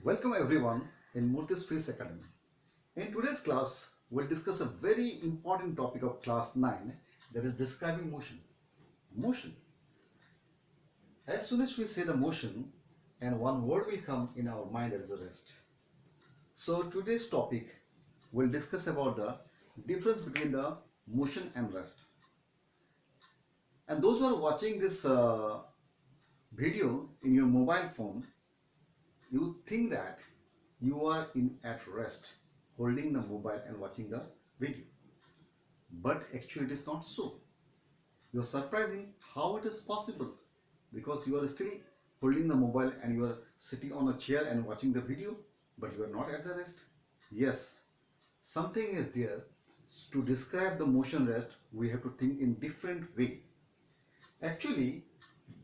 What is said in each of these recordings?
Welcome everyone in Murthy's Fish Academy. In today's class, we'll discuss a very important topic of class 9, that is describing motion. Motion. As soon as we say the motion, and one word will come in our mind, that is rest. So today's topic will discuss about the difference between the motion and rest. And those who are watching this video in your mobile phone, you think that you are at rest holding the mobile and watching the video, but actually it is not so. You are surprising how it is possible, because you are still holding the mobile and you are sitting on a chair and watching the video, but you are not at the rest. Yes, something is there. To describe the motion rest, we have to think in different way. Actually,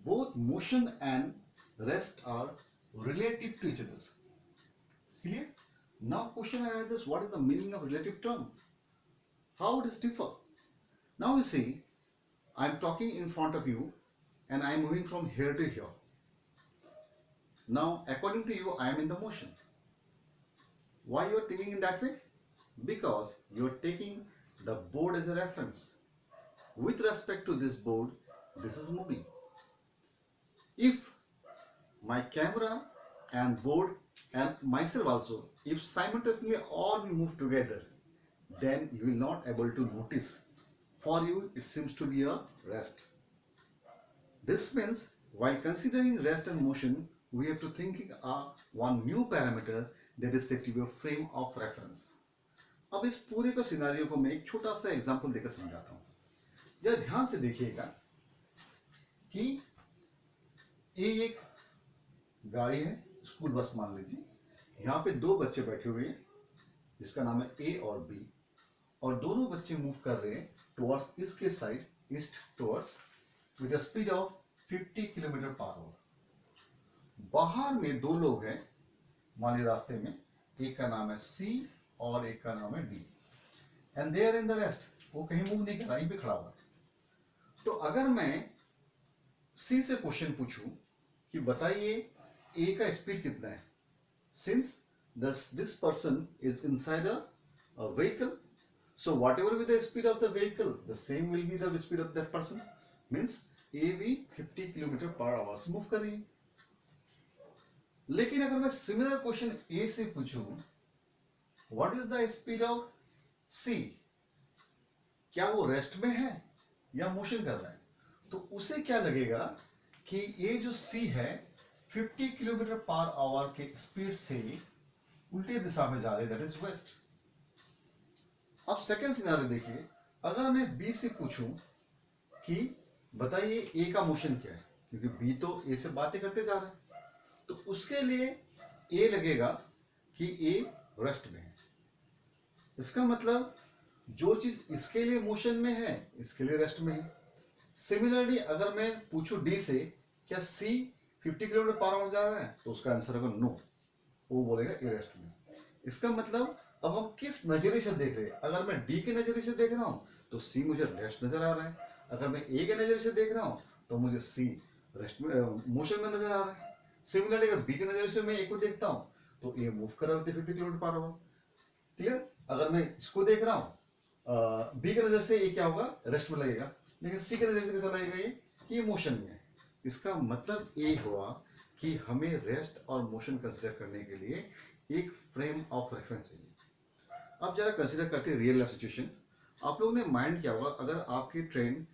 both motion and rest are relative to each other. Clear? Now question arises, what is the meaning of relative term? How does it differ? Now you see, I am talking in front of you and I am moving from here to here. Now according to you, I am in the motion. Why you are thinking in that way? Because you are taking the board as a reference. With respect to this board, this is moving. If my camera and board and myself also, if simultaneously all will move together, then you will not able to notice. For you, it seems to be a rest. This means while considering rest and motion, we have to think one new parameter, that is said to be a frame of reference. अब इस पूरे का scenario को मैं एक छोटा सा example देकर समझाता हूँ. जरा ध्यान से देखिएगा कि ये एक गाड़ी है, स्कूल बस मान लीजिए. यहाँ पे दो बच्चे बैठे हुए हैं जिसका नाम है ए और बी, और दोनों बच्चे मूव कर रहे हैं टुवर्ड्स इसके side, east towards, with a speed of 50 kilometre per hour. बाहर में दो लोग हैं, मान लीजिए रास्ते में, एक का नाम है सी और एक का नाम है D, and they are in the rest. वो कहीं मूव नहीं कर रहा, यहीं पे खड़ा हुआ. तो अगर मैं सी से क्वेश्चन पूछूं कि बताइए ए का स्पीड कितना है, since this person is inside a vehicle, so whatever be the speed of the vehicle, the same will be the speed of that person. Means ए भी 50 किलोमीटर पर आवर से मूव कर रही है. लेकिन अगर मैं सिमिलर क्वेश्चन ए से पूछूं, what is the speed of C, क्या वो रेस्ट में है या मोशन कर रहा है, तो उसे क्या लगेगा कि ये जो सी है 50 किलोमीटर पर आवर के स्पीड से उल्टे दिशा में जा रहे, दैट इज वेस्ट. अब सेकंड सिनारियो देखिए, अगर मैं बी से पूछूं कि बताइए ए का मोशन क्या है, क्योंकि बी तो ए से बातें करते जा रहा है, तो उसके लिए ए लगेगा कि ए रेस्ट में है. इसका मतलब जो चीज इसके लिए मोशन में है, इसके लिए रेस्ट में है. सिमिलरली अगर मैं पूछूं डी से, क्या सी 50 किलोमीटर पर आवर जा रहा है, तो उसका आंसर होगा नो, वो बोलेगा ए रेस्ट में. इसका मतलब अब हम किस नजरिए से देख रहे हैं. अगर मैं डी के नजरिए से देख रहा हूं तो सी मुझे रेस्ट नजर आ रहा है. अगर मैं ए के नजरिए से देख रहा हूं तो मुझे सी रेस्ट में, मोशन में नजर आ रहा है. सिमिलरली अगर बी के नजरिए से मैं ए को देखता हूं तो ए मूव कर रहा है 50 किलोमीटर पर आवर. क्लियर? अगर मैं इसको देख रहा हूं बी के नजर से ये क्या होगा, रेस्ट में लगेगा, लेकिन सी के नजर से कैसा लगेगा ये कि ये मोशन में है. इसका मतलब ये हुआ कि हमें रेस्ट और मोशन कंसीडर करने के लिए एक फ्रेम ऑफ रेफरेंस चाहिए. अब जरा कंसीडर करते हैं रियल लाइफ सिचुएशन. आप लोगों ने माइंड किया होगा, अगर आपकी ट्रेन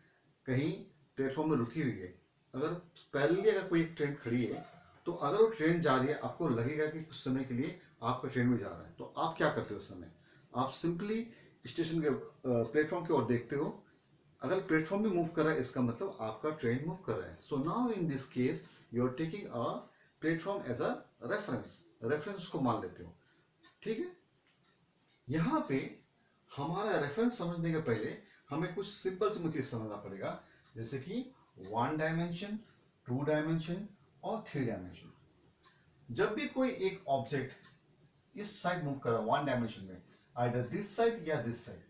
कहीं प्लेटफॉर्म में रुकी हुई है, अगर पैरेलली अगर कोई एक ट्रेन खड़ी है, तो अगर वो ट्रेन जा रही है, आपको लगेगा कि कुछ समय के लिए आपका ट्रेन में जा रहा है, तो आप क्या करते हो उस समय? आप सिंपली स्टेशन के प्लेटफॉर्म की ओर देखते हो. अगर प्लेटफॉर्म भी मूव कर रहा है, इसका मतलब आपका ट्रेन मूव कर रहा है. So now in this case you are taking a platform as a reference उसको मान लेते हो. ठीक है? यहां पे हमारा रेफरेंस समझने के पहले हमें कुछ सिंपल सी चीज समझना पड़ेगा, जैसे कि 1 डायमेंशन, 2 डायमेंशन और 3 डायमेंशन. जब भी कोई एक ऑब्जेक्ट इस साइड मूव कर रहा है 1 डायमेंशन में, आइदर दिस साइड या दिस साइड,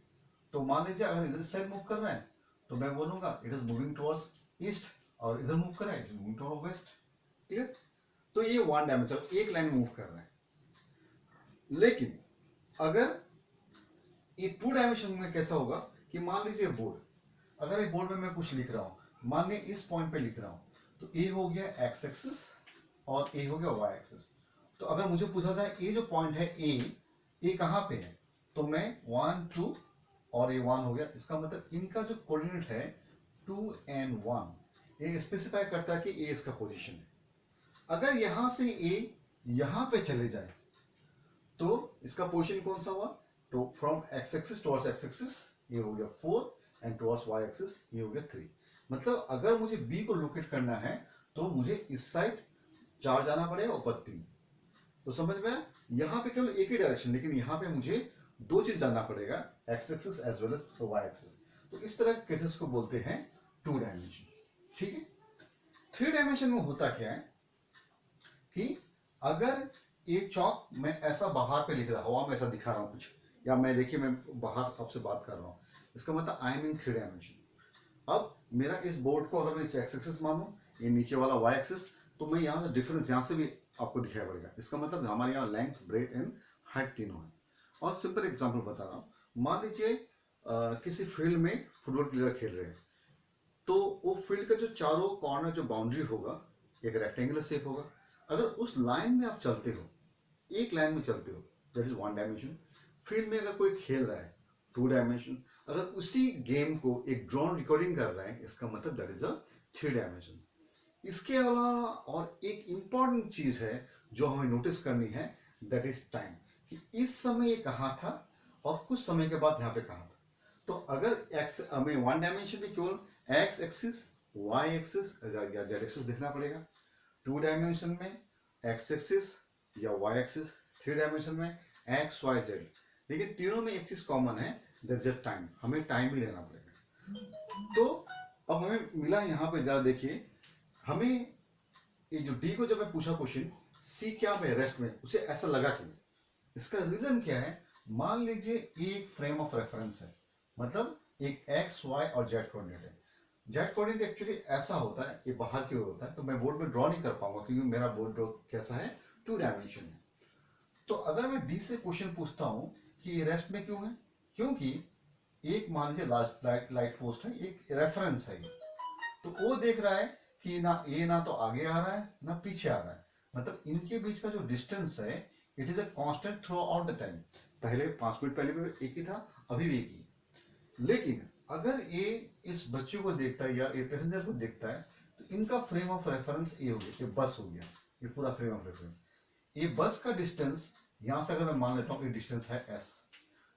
तो मान लीजिए अगर इधर साइड मूव कर रहा है तो मैं बोलूंगा it is moving towards east, और इधर मूव कर रहा है it is moving towards waste. Clear? तो ये 1 डायमेंशन, एक लाइन मूव कर रहा है. लेकिन अगर ये 2 डायमेंशन में कैसा होगा कि मान लीजिए बोर्ड, अगर एक बोर्ड में मैं कुछ लिख रहा हूं, मान लीजिए इस पॉइंट पे लिख रहा हूं, तो ए हो गया एक्स एक्सिस और ए हो गया वाई एक्सिस। तो अगर मुझे पूछा जाए ये जो पॉइंट है ए कहां पे है, तो मैं 1 2 और ये 1 हो गया, इसका मतलब इनका जो कोऑर्डिनेट है 2 and 1 ये स्पेसिफाई करता है कि ए इसका पोजीशन है। अगर यहां से ए यहां पे चले जाए तो इसका पोजीशन कौन सा हुआ, तो from x axis towards x axis ये हो गया 4 एंड टुवर्ड्स वाई एक्सिस ये हो गया 3। मतलब अगर मुझे बी को लोकेट करना है तो मुझे इस साइड 4 जाना पड़ेगा, ऊपर 3। तो समझ में आया, यहां पे केवल एक ही डायरेक्शन, लेकिन यहां पे मुझे 2 चीज जानना पड़ेगा, X axis as well as Y axis. तो इस तरह के केसेस को बोलते हैं 2 डायमेंशन। ठीक है, 3 डायमेंशन में होता क्या है कि अगर ये चौक मैं ऐसा बाहर पे लिख रहा, हवा में ऐसा दिखा रहा हूं कुछ, या मैं देखिए मैं बाहर आपसे बात कर रहा हूं, इसका मतलब आई एम इन 3 डायमेंशन। अब मेरा इस बोर्ड को अगर मैं इस एक्स एक्सिस मानूं, ये नीचे वाला वाई एक्सिस, तो मैं यहाँ से डिफरेंस यहाँ से भी आपको दिखाई पड़ेगा। इसका मतलब हमारे यहाँ लेंथ, ब्रेथ एंड हाइट तीनों है। और सिंपल एग्जांपल बता रहा हूँ, मान लीजिए किसी फील्ड में फुटबॉल प्लेयर खेल रहे हैं, तो वो फील्ड का जो चारों कॉर्नर जो बाउंड्री होगा एक रेक्टेंगुलर शेप होगा। अगर उस लाइन में आप चलते हो, एक लाइन में चलते हो, दैट इज 1 डायमेंशन। फील्ड में अगर कोई खेल रहा है 2 डायमेंशन। अगर उसी गेम को एक ड्रोन रिकॉर्डिंग कर रहा है, इसका मतलब दैट इज अ 3 डायमेंशन। इसके अलावा और एक इंपॉर्टेंट चीज है जो हमें नोटिस करनी है, दैट इज टाइम, कि इस समय ये कहाँ था और कुछ समय के बाद यहाँ पे कहाँ था। तो अगर एक्स हमें 1 डायमेंशन में केवल एक्स एक्सिस, वाई एक्सिस या जेड एक्सिस देखना पड़ेगा। 2 डायमेंशन में एक्स एक्सिस या वाई एक्सिस, 3 डायमेंशन में एक्स वाई जेड। लेकिन तीनों में एक चीज कॉमन है, दैट इज टाइम, हमें टाइम भी देना पड़ेगा। तो अब हमें मिला यहाँ पे, जरा देखिए, हमें ये जो डी को जब मैं पूछा क्वेश्चन, सी क्या में रेस्ट में, उसे ऐसा लगा कि इसका रीजन क्या है। मान लीजिए एक फ्रेम ऑफ रेफरेंस है, मतलब एक एक्स वाई और जेड कोऑर्डिनेट है। जेड कोऑर्डिनेट एक्चुअली ऐसा होता है, ये बाहर की ओर होता है, तो मैं बोर्ड में ड्रॉ नहीं कर पाऊंगा क्योंकि मेरा बोर्ड कैसा है, 2 डायमेंशन है। तो अगर मैं डी से क्वेश्चन पूछता हूं कि ये रेस्ट में क्यों है, क्योंकि एक मान लीजिए लास्ट लाइट पोस्ट है, एक रेफरेंस है, तो वो देख रहा है कि ना तो आगे आ रहा है ना पीछे आ रहा है, मतलब इनके बीच का जो डिस्टेंस है it is a constant through out the time. पहले 5 मिनट पहले भी एक ही था, अभी भी एक ही। लेकिन अगर ये इस बच्चे को देखता है या ये पैसेंजर को देखता है, तो इनका फ्रेम ऑफ रेफरेंस ये हो गया, ये बस हो गया, ये पूरा फ्रेम ऑफ रेफरेंस। ये बस का डिस्टेंस यहां से अगर मैं मान लेता हूं ये डिस्टेंस है एस,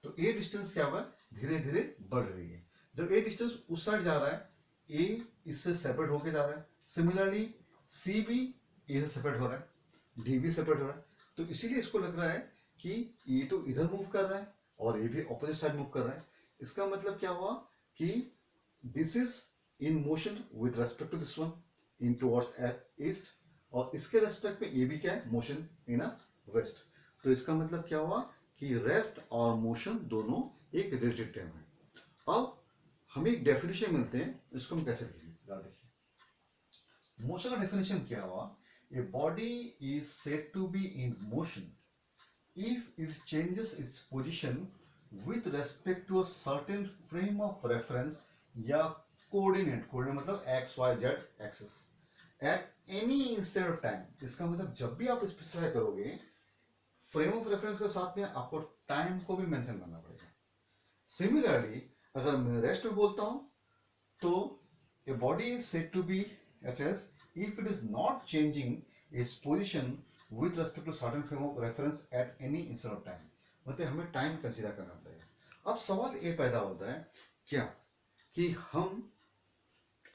तो ये डिस्टेंस क्या होगा, धीरे धीरे बढ़ रही है। जब ये डिस्टेंस उस साइड जा रहा है, ए इससे सेपरेट होके जा रहा है, सिमिलरली सी भी ए से सेपरेट हो रहा है, डी भी सेपरेट हो रहा है। तो इसीलिए इसको लग रहा है कि ये तो इधर मूव कर रहा है और ये भी ऑपोजिट साइड मूव कर रहा है। इसका मतलब क्या हुआ कि this is in motion with respect to this one in towards east, और इसके रेस्पेक्ट में ये भी क्या है, मोशन इन अ वेस्ट। तो इसका मतलब क्या हुआ कि रेस्ट और मोशन दोनों एक रिलेटेड टर्म है। अब हमें एक डेफिनेशन मिलते हैं, इसको हम कैसे लिखेंगे, देखिए मोशन का डेफिनेशन क्या हुआ, a body is said to be in motion if it changes its position with respect to a certain frame of reference या कोऑर्डिनेट मतलब X Y Z axis at any instant of time. इसका मतलब जब भी आप specify करोगे frame of reference के साथ में आपको टाइम को भी मेंशन करना पड़ेगा। सिमिलरली अगर मैं रेस्ट में बोलता हूं तो a body is said to be at rest if it is not changing its position with respect to certain frame of reference at any instant of time. मतलब हमें टाइम कंसीडर करना पड़ेगा। अब सवाल ये पैदा होता है क्या कि हम,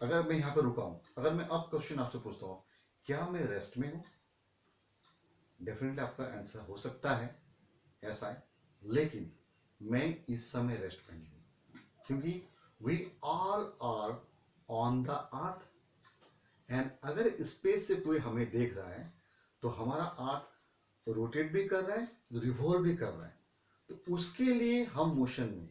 अगर मैं यहां पर रुका हूं, अगर मैं अब क्वेश्चन आपसे पूछता हूं क्या मैं रेस्ट में हूं, डेफिनेटली आपका आंसर हो सकता है ऐसा है, लेकिन मैं इस समय रेस्ट में नहीं हूं, क्योंकि we all are on the earth and अगर स्पेस से कोई हमें देख रहा है तो हमारा अर्थ रोटेट भी कर रहा है, रिवॉल्व भी कर रहा है, तो उसके लिए हम मोशन में।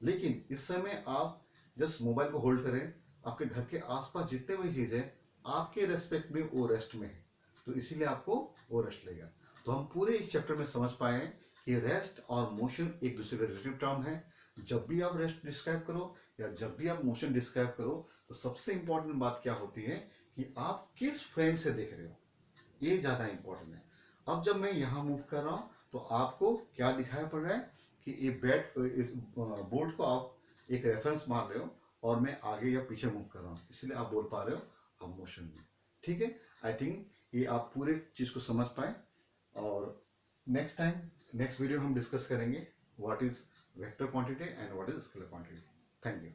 लेकिन इस समय आप जस्ट मोबाइल को होल्ड करें, आपके घर के आसपास जितने भी चीज है आपके रेस्पेक्ट में वो रेस्ट में है, तो इसीलिए आपको वो रेस्ट लेगा। तो हम पूरे इस चैप्टर में समझ पाए हैं कि रेस्ट और मोशन एक दूसरे का रिलेटिव टर्म है। जब भी आप रेस्ट डिस्क्राइब करो या जब भी आप मोशन डिस्क्राइब करो, तो सबसे इंपॉर्टेंट बात क्या होती है कि आप किस फ्रेम से देख रहे हो, ये ज्यादा इंपॉर्टेंट है। अब जब मैं यहाँ मूव कर रहा हूँ तो आपको क्या दिखाई पड़ रहा है कि ये इस बोर्ड को आप एक रेफरेंस मान रहे हो और मैं आगे या पीछे मूव कर रहा हूँ, इसलिए आप बोल पा रहे हो आप मोशन में। ठीक है, आई थिंक ये आप पूरे चीज को समझ पाए। और नेक्स्ट टाइम नेक्स्ट वीडियो हम डिस्कस करेंगे what is vector quantity and what is scalar quantity. Thank you.